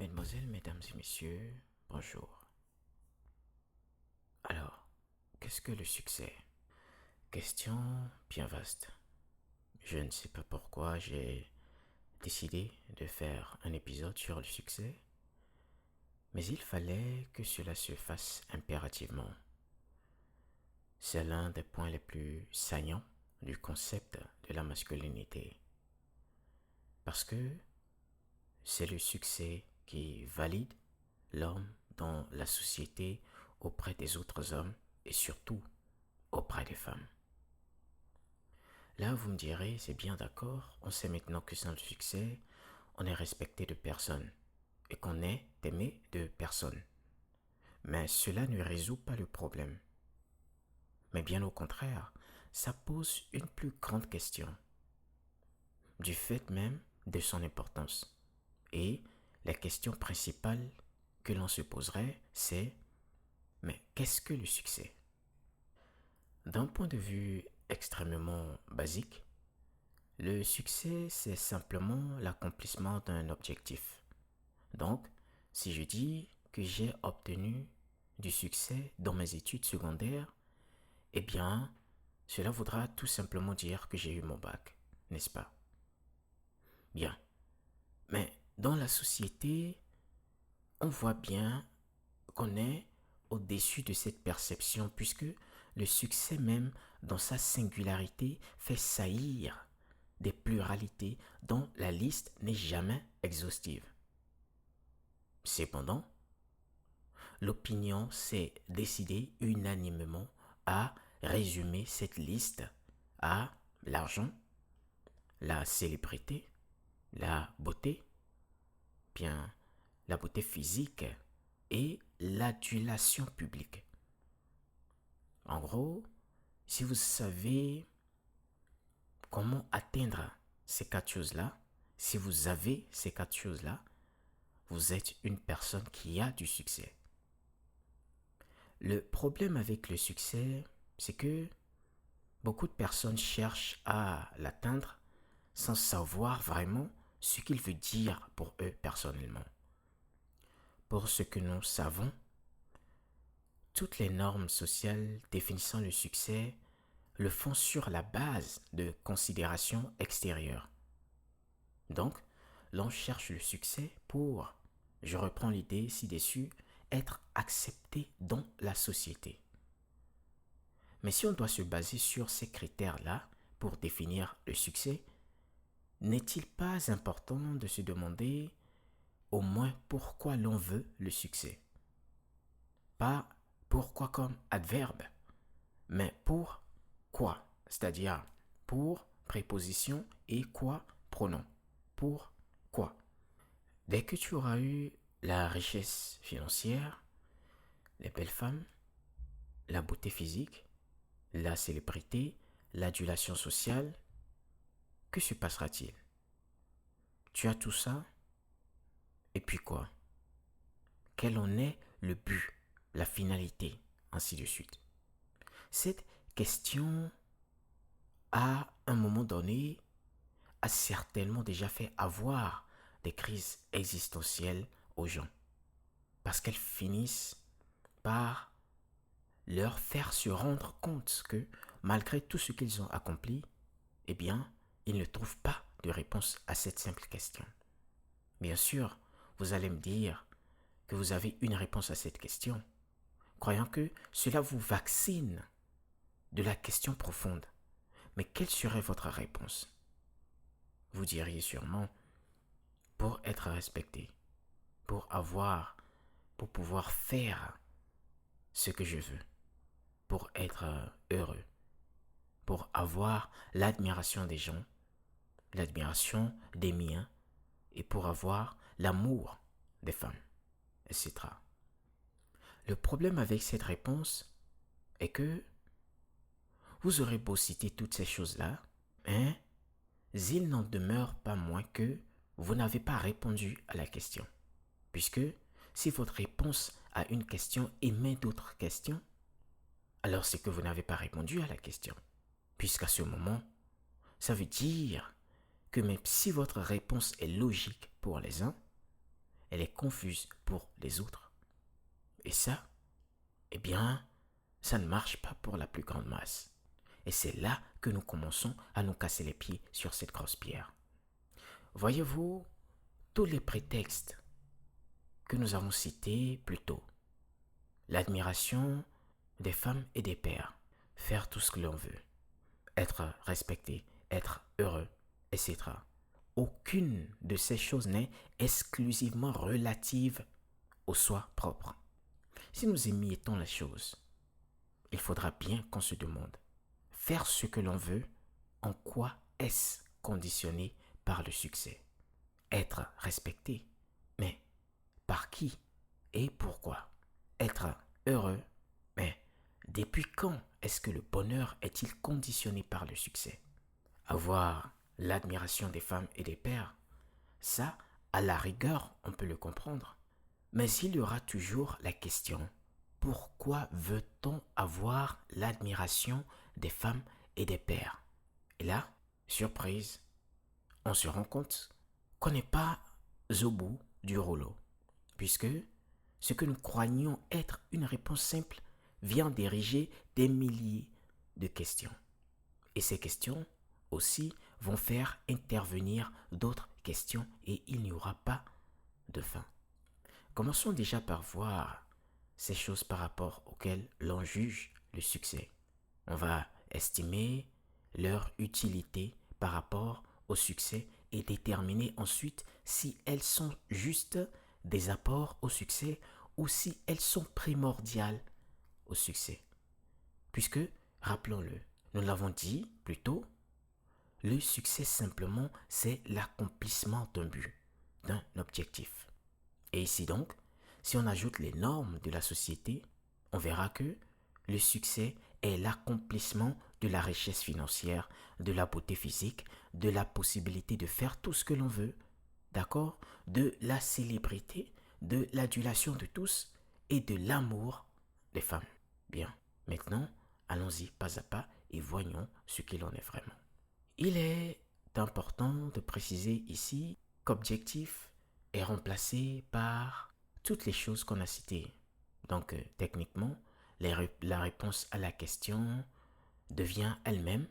Mesdemoiselles, mesdames et messieurs, bonjour. Alors, qu'est-ce que le succès? Question bien vaste. Je ne sais pas pourquoi j'ai décidé de faire un épisode sur le succès, mais il fallait que cela se fasse impérativement. C'est l'un des points les plus saillants du concept de la masculinité. Parce que c'est le succès qui valide l'homme dans la société auprès des autres hommes et surtout auprès des femmes. Là, vous me direz, c'est bien d'accord, on sait maintenant que sans le succès, on est respecté de personne et qu'on est aimé de personne. Mais cela ne résout pas le problème. Mais bien au contraire, ça pose une plus grande question, du fait même de son importance. Et la question principale que l'on se poserait, c'est mais qu'est-ce que le succès? D'un point de vue extrêmement basique, le succès, c'est simplement l'accomplissement d'un objectif. Donc, si je dis que j'ai obtenu du succès dans mes études secondaires, eh bien, cela voudra tout simplement dire que j'ai eu mon bac, n'est-ce pas? Bien. Mais dans la société, on voit bien qu'on est au-dessus de cette perception puisque le succès même dans sa singularité fait saillir des pluralités dont la liste n'est jamais exhaustive. Cependant, l'opinion s'est décidée unanimement à résumer cette liste à l'argent, la célébrité, la beauté, bien la beauté physique et l'adulation publique. En gros, si vous savez comment atteindre ces quatre choses-là, si vous avez ces quatre choses-là, vous êtes une personne qui a du succès. Le problème avec le succès, c'est que beaucoup de personnes cherchent à l'atteindre sans savoir vraiment ce qu'il veut dire pour eux personnellement. Pour ce que nous savons, toutes les normes sociales définissant le succès le font sur la base de considérations extérieures. Donc, l'on cherche le succès pour, je reprends l'idée ci-dessus, être accepté dans la société. Mais si on doit se baser sur ces critères-là pour définir le succès, n'est-il pas important de se demander au moins pourquoi l'on veut le succès? Pas pourquoi comme adverbe, mais pour quoi, c'est-à-dire pour préposition et quoi pronom. Pour quoi? Dès que tu auras eu la richesse financière, les belles femmes, la beauté physique, la célébrité, l'adulation sociale, que se passera-t-il? Tu as tout ça, et puis quoi? Quel en est le but, la finalité, ainsi de suite? Cette question, à un moment donné, a certainement déjà fait avoir des crises existentielles aux gens. Parce qu'elles finissent par leur faire se rendre compte que malgré tout ce qu'ils ont accompli, eh bien, ils ne trouvent pas de réponse à cette simple question. Bien sûr, vous allez me dire que vous avez une réponse à cette question, croyant que cela vous vaccine de la question profonde. Mais quelle serait votre réponse? Vous diriez sûrement, pour être respecté, pour pour pouvoir faire ce que je veux, pour être heureux, pour avoir l'admiration des gens, l'admiration des miens, et pour avoir l'amour des femmes, etc. Le problème avec cette réponse est que vous aurez beau citer toutes ces choses-là, hein, il n'en demeure pas moins que vous n'avez pas répondu à la question. Puisque si votre réponse à une question émet d'autres questions, alors c'est que vous n'avez pas répondu à la question. Puisqu'à ce moment, ça veut dire que même si votre réponse est logique pour les uns, elle est confuse pour les autres. Et ça, eh bien, ça ne marche pas pour la plus grande masse. Et c'est là que nous commençons à nous casser les pieds sur cette grosse pierre. Voyez-vous, tous les prétextes que nous avons cités plus tôt, l'admiration des femmes et des pères, faire tout ce que l'on veut, être respecté, être heureux, etc. Aucune de ces choses n'est exclusivement relative au soi propre. Si nous émiettons les choses, il faudra bien qu'on se demande, faire ce que l'on veut, en quoi est-ce conditionné par le succès? Être respecté, mais par qui et pourquoi? Être heureux, mais depuis quand est-ce que le bonheur est-il conditionné par le succès? Avoir l'admiration des femmes et des pères, ça, à la rigueur, on peut le comprendre. Mais il y aura toujours la question, pourquoi veut-on avoir l'admiration des femmes et des pères? Et là, surprise, on se rend compte qu'on n'est pas au bout du rouleau, puisque ce que nous croyons être une réponse simple vient d'ériger des milliers de questions. Et ces questions aussi vont faire intervenir d'autres questions et il n'y aura pas de fin. Commençons déjà par voir ces choses par rapport auxquelles l'on juge le succès. On va estimer leur utilité par rapport au succès et déterminer ensuite si elles sont juste des apports au succès ou si elles sont primordiales au succès. Puisque, rappelons-le, nous l'avons dit plus tôt, le succès simplement c'est l'accomplissement d'un but, d'un objectif. Et ici donc, si on ajoute les normes de la société, on verra que le succès est l'accomplissement de la richesse financière, de la beauté physique, de la possibilité de faire tout ce que l'on veut, d'accord? De la célébrité, de l'adulation de tous et de l'amour des femmes. Bien, maintenant, allons-y pas à pas et voyons ce qu'il en est vraiment. Il est important de préciser ici qu'objectif est remplacé par toutes les choses qu'on a citées. Donc, techniquement, la réponse à la question devient elle-même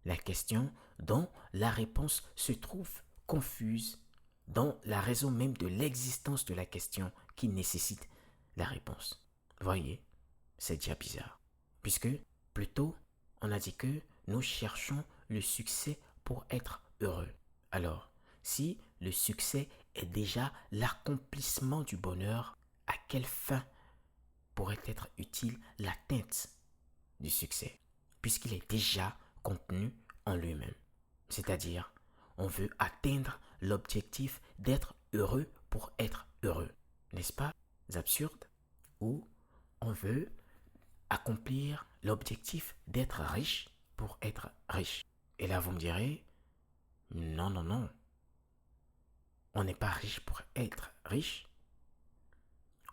la question dont la réponse se trouve confuse dans la raison même de l'existence de la question qui nécessite la réponse. Voyez, c'est déjà bizarre. Puisque, plutôt, on a dit que nous cherchons le succès pour être heureux. Alors, si le succès est déjà l'accomplissement du bonheur, à quelle fin pourrait être utile l'atteinte du succès? Puisqu'il est déjà contenu en lui-même. C'est-à-dire, on veut atteindre l'objectif d'être heureux pour être heureux. N'est-ce pas absurde? Ou on veut accomplir l'objectif d'être riche pour être riche. Et là, vous me direz, non, non, non. On n'est pas riche pour être riche.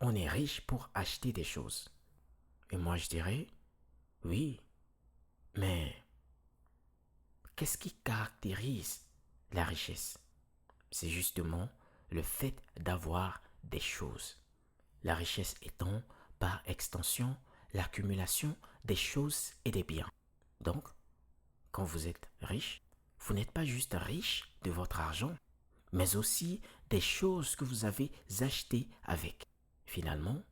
On est riche pour acheter des choses. Et moi, je dirais, oui, mais qu'est-ce qui caractérise la richesse? C'est justement le fait d'avoir des choses. La richesse étant, par extension, l'accumulation des choses et des biens. Donc, quand vous êtes riche, vous n'êtes pas juste riche de votre argent, mais aussi des choses que vous avez achetées avec. Finalement,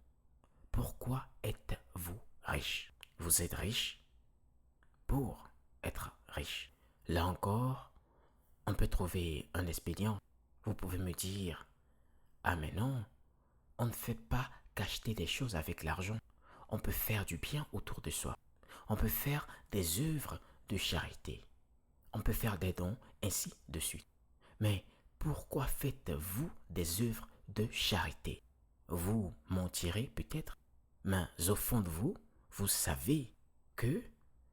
pourquoi êtes-vous riche? Vous êtes riche pour être riche. Là encore, on peut trouver un expédient. Vous pouvez me dire, ah mais non, on ne fait pas qu'acheter des choses avec l'argent. On peut faire du bien autour de soi. On peut faire des œuvres de charité. On peut faire des dons, ainsi de suite. Mais pourquoi faites-vous des œuvres de charité? Vous mentirez peut-être, mais au fond de vous, vous savez que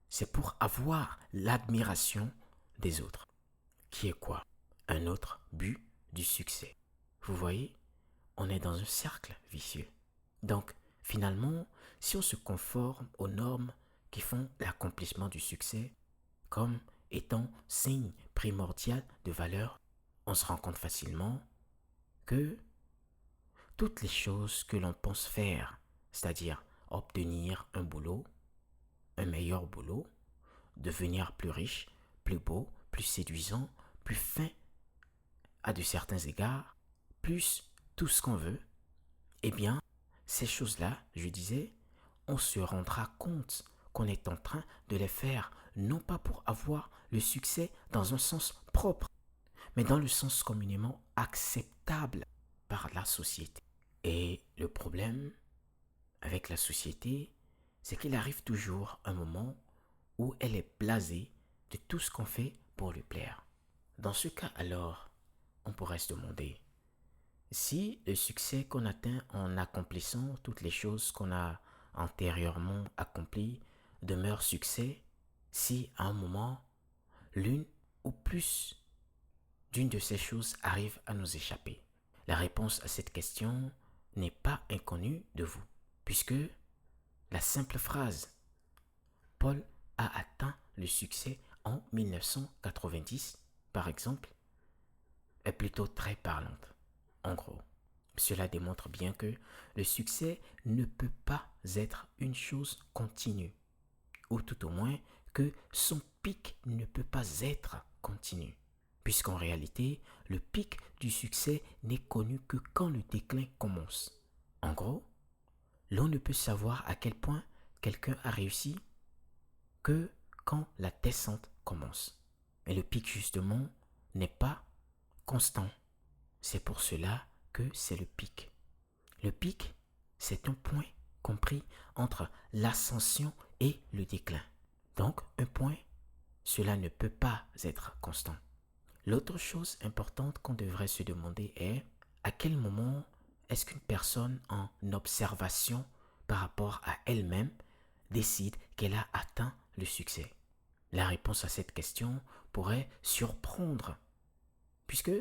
c'est pour avoir l'admiration des autres. Qui est quoi? Un autre but du succès. Vous voyez, on est dans un cercle vicieux. Donc, finalement, si on se conforme aux normes qui font l'accomplissement du succès comme étant signe primordial de valeur, on se rend compte facilement que toutes les choses que l'on pense faire, c'est-à-dire obtenir un boulot, un meilleur boulot, devenir plus riche, plus beau, plus séduisant, plus fin à de certains égards, plus tout ce qu'on veut, eh bien, ces choses-là, je disais, on se rendra compte qu'on est en train de les faire, non pas pour avoir le succès dans un sens propre, mais dans le sens communément acceptable par la société. Et le problème avec la société, c'est qu'il arrive toujours un moment où elle est blasée de tout ce qu'on fait pour lui plaire. Dans ce cas alors, on pourrait se demander, si le succès qu'on atteint en accomplissant toutes les choses qu'on a antérieurement accomplies demeure succès, si à un moment, l'une ou plus d'une de ces choses arrive à nous échapper. La réponse à cette question n'est pas inconnue de vous, puisque la simple phrase Paul a atteint le succès en 1990, par exemple, est plutôt très parlante. En gros, cela démontre bien que le succès ne peut pas être une chose continue, ou tout au moins que son pic ne peut pas être continu, puisqu'en réalité, le pic du succès n'est connu que quand le déclin commence. En gros, l'on ne peut savoir à quel point quelqu'un a réussi que quand la descente commence. Et le pic, justement, n'est pas constant. C'est pour cela que c'est le pic. Le pic, c'est un point compris entre l'ascension et le déclin. Donc, un point, cela ne peut pas être constant. L'autre chose importante qu'on devrait se demander est à quel moment est-ce qu'une personne en observation par rapport à elle-même décide qu'elle a atteint le succès. La réponse à cette question pourrait surprendre, puisque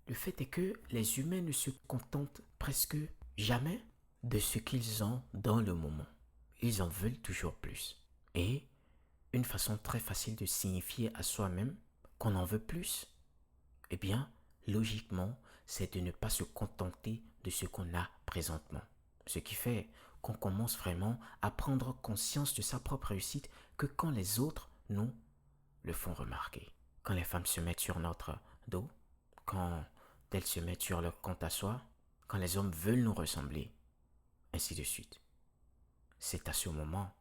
le fait est que les humains ne se contentent presque jamais de ce qu'ils ont dans le moment. Ils en veulent toujours plus. Et une façon très facile de signifier à soi-même qu'on en veut plus, eh bien, logiquement, c'est de ne pas se contenter de ce qu'on a présentement. Ce qui fait qu'on commence vraiment à prendre conscience de sa propre réussite que quand les autres nous le font remarquer. Quand les femmes se mettent sur notre dos, quand elles se mettent sur leur compte à soi, quand les hommes veulent nous ressembler, ainsi de suite. C'est à ce moment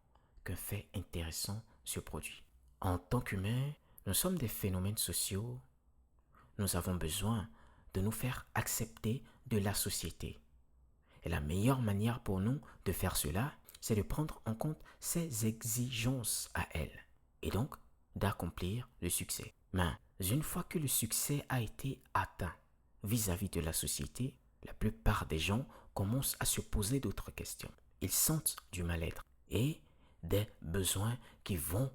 qu'un fait intéressant se produit. En tant qu'humains, nous sommes des phénomènes sociaux. Nous avons besoin de nous faire accepter de la société. Et la meilleure manière pour nous de faire cela, c'est de prendre en compte ses exigences à elle. Et donc, d'accomplir le succès. Mais une fois que le succès a été atteint vis-à-vis de la société, la plupart des gens commencent à se poser d'autres questions. Ils sentent du mal-être et des besoins qui vont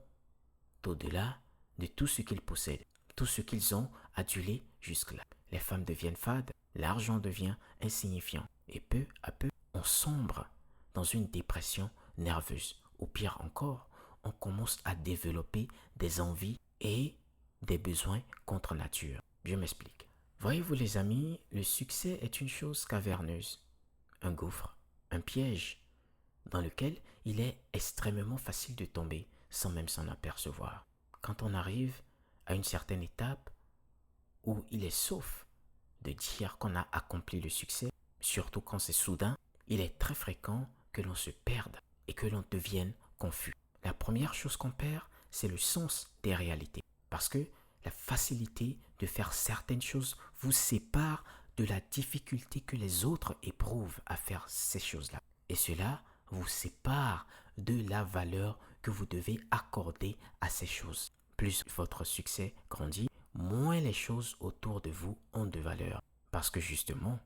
au-delà de tout ce qu'ils possèdent, tout ce qu'ils ont adulé jusque-là. Les femmes deviennent fades, l'argent devient insignifiant et peu à peu, on sombre dans une dépression nerveuse. Ou pire encore, on commence à développer des envies et des besoins contre nature. Je m'explique. Voyez-vous les amis, le succès est une chose caverneuse, un gouffre, un piège dans lequel il est extrêmement facile de tomber sans même s'en apercevoir. Quand on arrive à une certaine étape où il est sauf de dire qu'on a accompli le succès, surtout quand c'est soudain, il est très fréquent que l'on se perde et que l'on devienne confus. La première chose qu'on perd, c'est le sens des réalités. Parce que la facilité de faire certaines choses vous sépare de la difficulté que les autres éprouvent à faire ces choses-là. Et cela vous sépare de la valeur que vous devez accorder à ces choses. Plus votre succès grandit, moins les choses autour de vous ont de valeur. Parce que justement,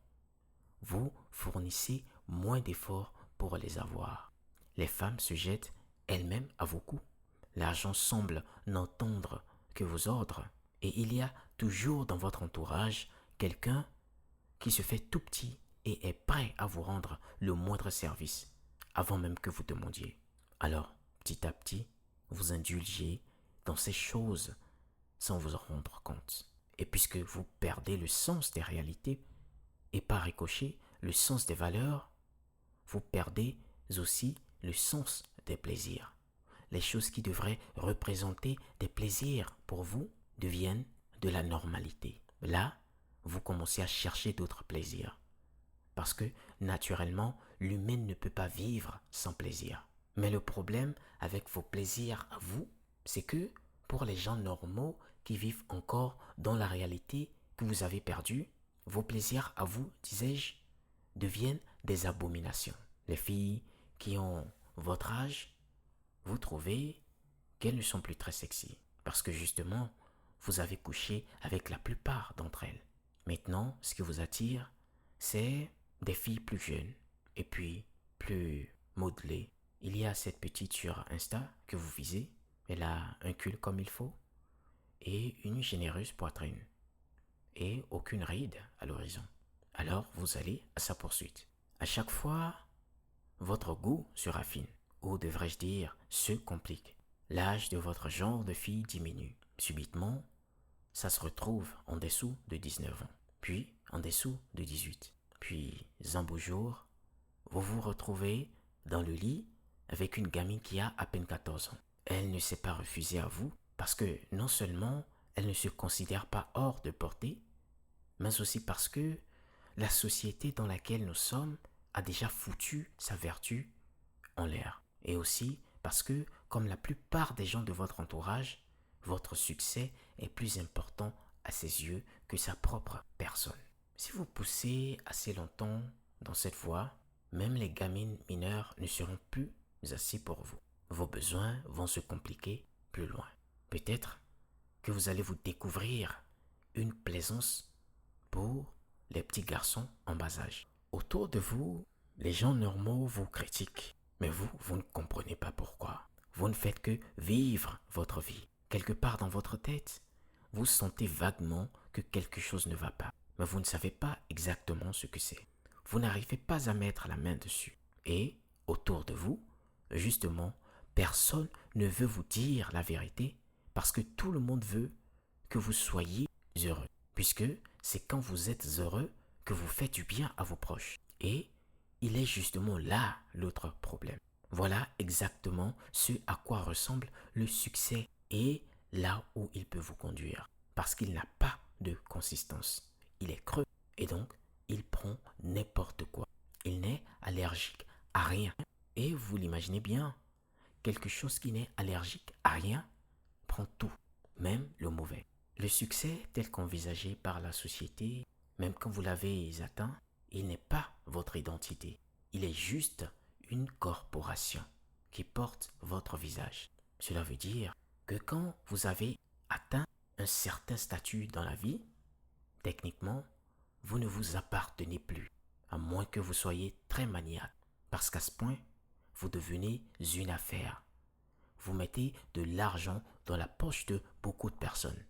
vous fournissez moins d'efforts pour les avoir. Les femmes se jettent elles-mêmes à vos coups. L'argent semble n'entendre que vos ordres. Et il y a toujours dans votre entourage quelqu'un qui se fait tout petit et est prêt à vous rendre le moindre service avant même que vous demandiez. Alors, petit à petit, vous indulgez dans ces choses sans vous en rendre compte. Et puisque vous perdez le sens des réalités, et par ricochet, le sens des valeurs, vous perdez aussi le sens des plaisirs. Les choses qui devraient représenter des plaisirs pour vous deviennent de la normalité. Là, vous commencez à chercher d'autres plaisirs. Parce que, naturellement, l'humain ne peut pas vivre sans plaisir. Mais le problème avec vos plaisirs à vous, c'est que pour les gens normaux qui vivent encore dans la réalité que vous avez perdue, vos plaisirs à vous, disais-je, deviennent des abominations. Les filles qui ont votre âge, vous trouvez qu'elles ne sont plus très sexy. Parce que justement, vous avez couché avec la plupart d'entre elles. Maintenant, ce qui vous attire, c'est des filles plus jeunes et puis plus modelées. Il y a cette petite sur Insta que vous visez. Elle a un cul comme il faut et une généreuse poitrine et aucune ride à l'horizon. Alors vous allez à sa poursuite. À chaque fois, votre goût se raffine, ou devrais-je dire, se complique. L'âge de votre genre de fille diminue. Subitement, ça se retrouve en dessous de 19 ans, puis en dessous de 18. Puis, un beau jour, vous vous retrouvez dans le lit avec une gamine qui a à peine 14 ans. Elle ne s'est pas refusée à vous parce que non seulement elle ne se considère pas hors de portée, mais aussi parce que la société dans laquelle nous sommes a déjà foutu sa vertu en l'air. Et aussi parce que, comme la plupart des gens de votre entourage, votre succès est plus important à ses yeux que sa propre personne. Si vous poussez assez longtemps dans cette voie, même les gamines mineures ne seront plus assez pour vous. Vos besoins vont se compliquer plus loin. Peut-être que vous allez vous découvrir une plaisance pour les petits garçons en bas âge. Autour de vous, les gens normaux vous critiquent, mais vous ne comprenez pas pourquoi. Vous ne faites que vivre votre vie. Quelque part dans votre tête, vous sentez vaguement que quelque chose ne va pas, mais vous ne savez pas exactement ce que c'est. Vous n'arrivez pas à mettre la main dessus. Et autour de vous, justement, personne ne veut vous dire la vérité parce que tout le monde veut que vous soyez heureux. Puisque c'est quand vous êtes heureux que vous faites du bien à vos proches. Et il est justement là l'autre problème. Voilà exactement ce à quoi ressemble le succès et là où il peut vous conduire. Parce qu'il n'a pas de consistance. Il est creux et donc il prend n'importe quoi. Il n'est allergique à rien. Et vous l'imaginez bien, quelque chose qui n'est allergique à rien prend tout, même le mauvais. Le succès tel qu'envisagé par la société, même quand vous l'avez atteint, il n'est pas votre identité. Il est juste une corporation qui porte votre visage. Cela veut dire que quand vous avez atteint un certain statut dans la vie, techniquement, vous ne vous appartenez plus, à moins que vous soyez très maniaque. Parce qu'à ce point, vous devenez une affaire. Vous mettez de l'argent dans la poche de beaucoup de personnes.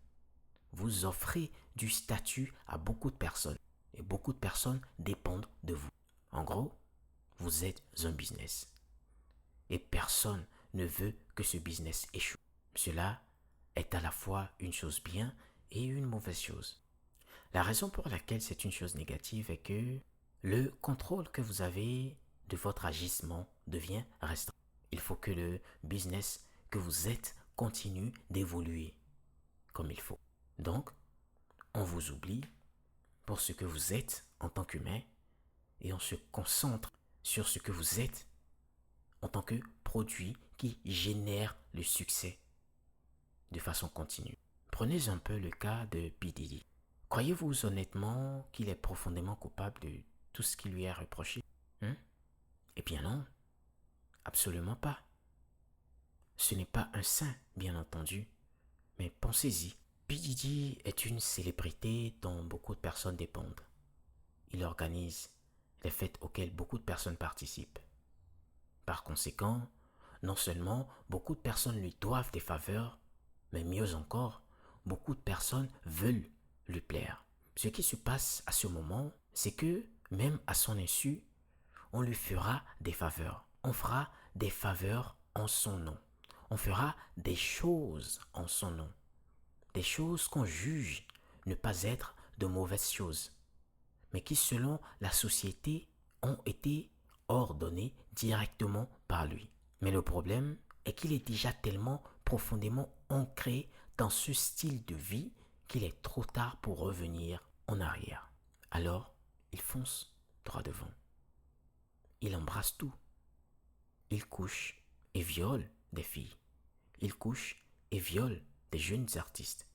Vous offrez du statut à beaucoup de personnes. Et beaucoup de personnes dépendent de vous. En gros, vous êtes un business. Et personne ne veut que ce business échoue. Cela est à la fois une chose bien et une mauvaise chose. La raison pour laquelle c'est une chose négative est que le contrôle que vous avez de votre agissement devient restreint. Il faut que le business que vous êtes continue d'évoluer comme il faut. Donc, on vous oublie pour ce que vous êtes en tant qu'humain et on se concentre sur ce que vous êtes en tant que produit qui génère le succès de façon continue. Prenez un peu le cas de P. Diddy. Croyez-vous honnêtement qu'il est profondément coupable de tout ce qui lui est reproché? Eh bien non, absolument pas. Ce n'est pas un saint, bien entendu, mais pensez-y. P. Diddy est une célébrité dont beaucoup de personnes dépendent. Il organise les fêtes auxquelles beaucoup de personnes participent. Par conséquent, non seulement beaucoup de personnes lui doivent des faveurs, mais mieux encore, beaucoup de personnes veulent lui plaire. Ce qui se passe à ce moment, c'est que, même à son insu, on lui fera des faveurs. On fera des faveurs en son nom. On fera des choses en son nom. Des choses qu'on juge ne pas être de mauvaises choses, mais qui, selon la société, ont été ordonnés directement par lui. Mais le problème est qu'il est déjà tellement profondément ancré dans ce style de vie qu'il est trop tard pour revenir en arrière. Alors, il fonce droit devant. Il embrasse tout. Il couche et viole des filles. Il couche et viole des jeunes artistes.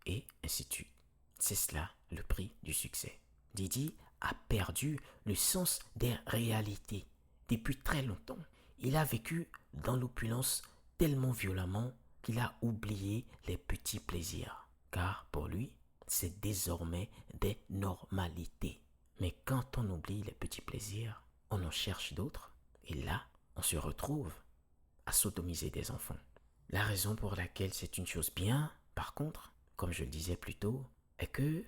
Et ainsi de suite. C'est cela le prix du succès. Didi a perdu le sens des réalités depuis très longtemps. Il a vécu dans l'opulence tellement violemment qu'il a oublié les petits plaisirs. Car pour lui, c'est désormais des normalités. Mais quand on oublie les petits plaisirs, on en cherche d'autres. Et là, on se retrouve à sodomiser des enfants. La raison pour laquelle c'est une chose bien, par contre, comme je le disais plus tôt, est que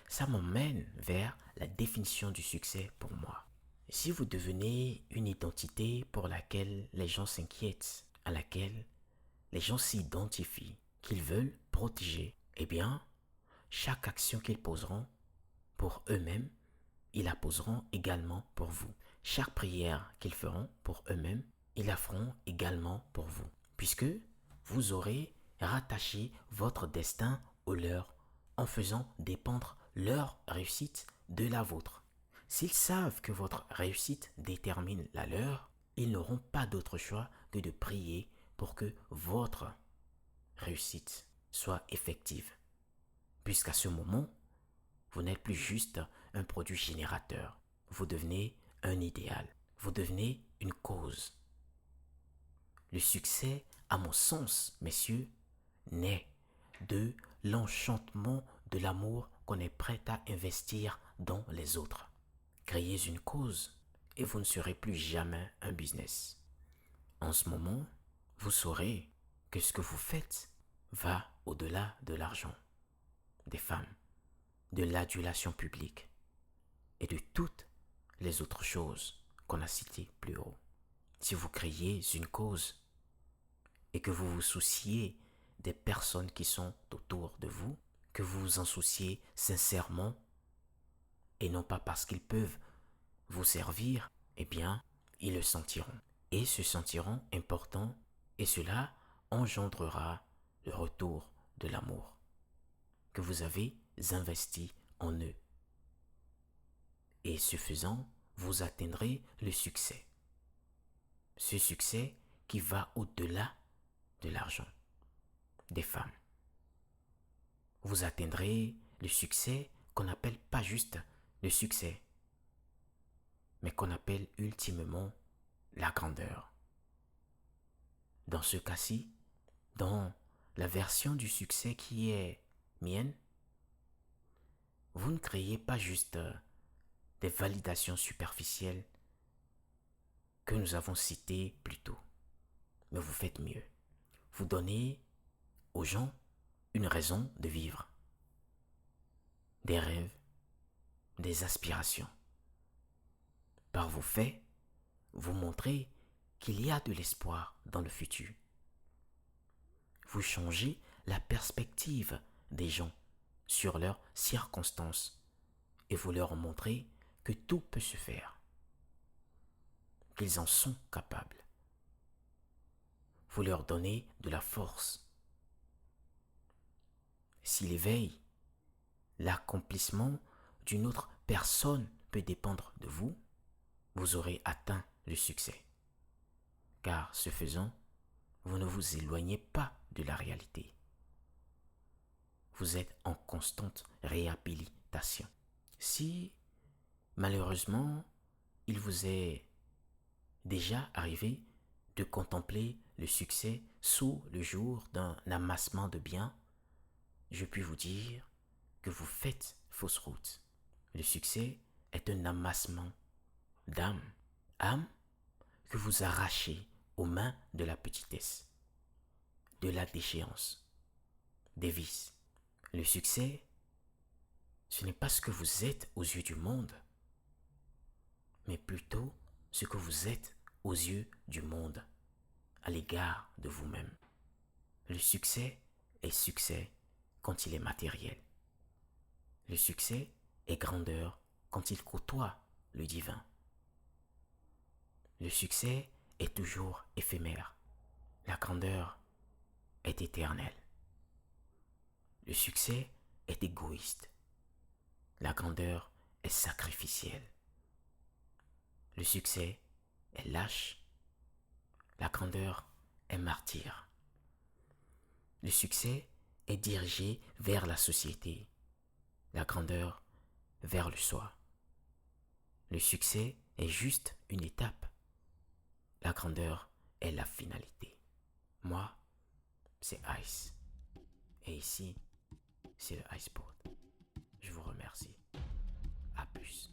ça m'emmène vers la définition du succès pour moi. Si vous devenez une identité pour laquelle les gens s'inquiètent, à laquelle les gens s'identifient, qu'ils veulent protéger, eh bien, chaque action qu'ils poseront pour eux-mêmes, ils la poseront également pour vous. Chaque prière qu'ils feront pour eux-mêmes, ils la feront également pour vous. Puisque vous aurez rattaché votre destin au leur en faisant dépendre leur réussite de la vôtre. S'ils savent que votre réussite détermine la leur, ils n'auront pas d'autre choix que de prier pour que votre réussite soit effective. Puisqu'à ce moment, vous n'êtes plus juste un produit générateur. Vous devenez un idéal. Vous devenez une cause. Le succès, à mon sens, messieurs, naît de l'enchantement de l'amour qu'on est prêt à investir dans les autres. Créez une cause et vous ne serez plus jamais un business. En ce moment, vous saurez que ce que vous faites va au-delà de l'argent, des femmes, de l'adulation publique et de toutes les autres choses qu'on a citées plus haut. Si vous créez une cause et que vous vous souciez des personnes qui sont autour de vous, que vous vous en souciez sincèrement et non pas parce qu'ils peuvent vous servir, eh bien, ils le sentiront et se sentiront importants et cela engendrera le retour de l'amour que vous avez investi en eux. Et ce faisant, vous atteindrez le succès. Ce succès qui va au-delà de l'argent, des femmes. Vous atteindrez le succès qu'on n'appelle pas juste le succès, mais qu'on appelle ultimement la grandeur. Dans ce cas-ci, dans la version du succès qui est mienne, vous ne créez pas juste des validations superficielles que nous avons citées plus tôt, mais vous faites mieux. Vous donnez aux gens une raison de vivre, des rêves, des aspirations. Par vos faits, vous montrez qu'il y a de l'espoir dans le futur. Vous changez la perspective des gens sur leurs circonstances et vous leur montrez que tout peut se faire, qu'ils en sont capables. Vous leur donnez de la force. Si l'éveil, l'accomplissement d'une autre personne peut dépendre de vous, vous aurez atteint le succès. Car ce faisant, vous ne vous éloignez pas de la réalité. Vous êtes en constante réhabilitation. Si, malheureusement, il vous est déjà arrivé de contempler le succès sous le jour d'un amassement de biens, je puis vous dire que vous faites fausse route. Le succès est un amassement d'âme, âme que vous arrachez aux mains de la petitesse, de la déchéance, des vices. Le succès, ce n'est pas ce que vous êtes aux yeux du monde, mais plutôt ce que vous êtes aux yeux du monde, à l'égard de vous-même. Le succès est succès quand il est matériel. Le succès est grandeur quand il côtoie le divin. Le succès est toujours éphémère. La grandeur est éternelle. Le succès est égoïste. La grandeur est sacrificielle. Le succès est lâche. La grandeur est martyre. Le succès est dirigé vers la société. La grandeur vers le soi. Le succès est juste une étape. La grandeur est la finalité. Moi, c'est Ice. Et ici, c'est le Iceport. Je vous remercie. À plus.